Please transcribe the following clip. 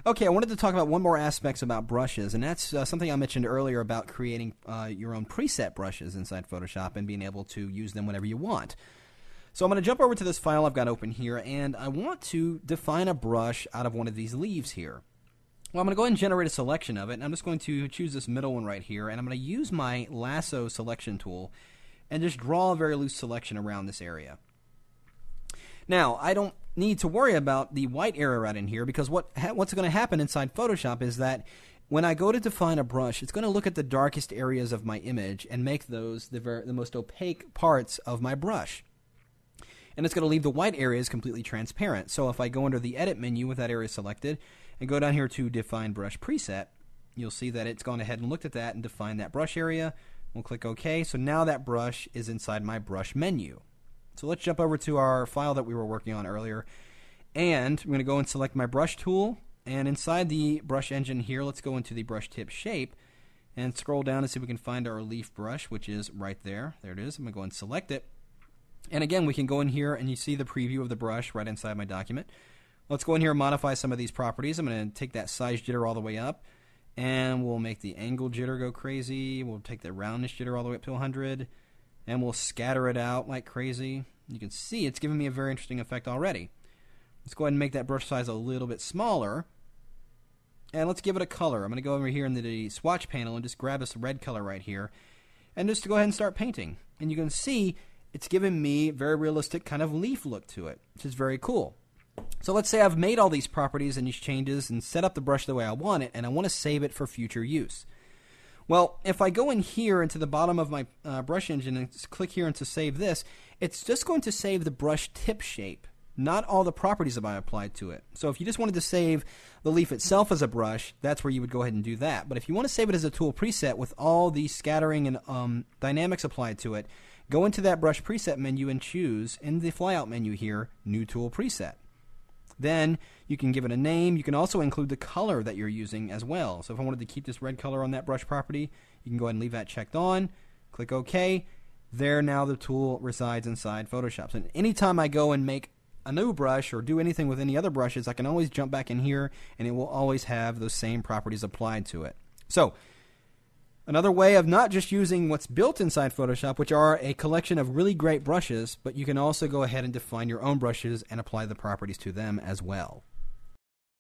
Okay, I wanted to talk about one more aspect about brushes, and that's something I mentioned earlier about creating your own preset brushes inside Photoshop and being able to use them whenever you want. So I'm going to jump over to this file I've got open here, and I want to define a brush out of one of these leaves here. Well, I'm going to go ahead and generate a selection of it, and I'm just going to choose this middle one right here, and I'm going to use my lasso selection tool and just draw a very loose selection around this area. Now, I don't need to worry about the white area right in here, because what's going to happen inside Photoshop is that when I go to define a brush, it's going to look at the darkest areas of my image and make those the most opaque parts of my brush. And it's going to leave the white areas completely transparent. So if I go under the Edit menu with that area selected and go down here to Define Brush Preset, you'll see that it's gone ahead and looked at that and defined that brush area. We'll click OK. So now that brush is inside my brush menu. So let's jump over to our file that we were working on earlier. And I'm going to go and select my brush tool. And inside the brush engine here, let's go into the brush tip shape and scroll down and see if we can find our leaf brush, which is right there. There it is. I'm going to go and select it. And again, we can go in here and you see the preview of the brush right inside my document. Let's go in here and modify some of these properties. I'm going to take that size jitter all the way up, and we'll make the angle jitter go crazy. We'll take the roundness jitter all the way up to 100, and we'll scatter it out like crazy. You can see it's giving me a very interesting effect already. Let's go ahead and make that brush size a little bit smaller, and let's give it a color. I'm going to go over here into the swatch panel and just grab this red color right here, and just to go ahead and start painting. And you can see it's giving me a very realistic kind of leaf look to it, which is very cool. So let's say I've made all these properties and these changes and set up the brush the way I want it, and I want to save it for future use. Well, if I go in here into the bottom of my brush engine and click here into save this, it's just going to save the brush tip shape, not all the properties that I applied to it. So if you just wanted to save the leaf itself as a brush, that's where you would go ahead and do that. But if you want to save it as a tool preset with all the scattering and dynamics applied to it, go into that brush preset menu and choose in the flyout menu here, New Tool Preset. Then you can give it a name. You can also include the color that you're using as well. So if I wanted to keep this red color on that brush property, you can go ahead and leave that checked on. Click OK. There now the tool resides inside Photoshop. So anytime I go and make a new brush or do anything with any other brushes, I can always jump back in here and it will always have those same properties applied to it. So another way of not just using what's built inside Photoshop, which are a collection of really great brushes, but you can also go ahead and define your own brushes and apply the properties to them as well.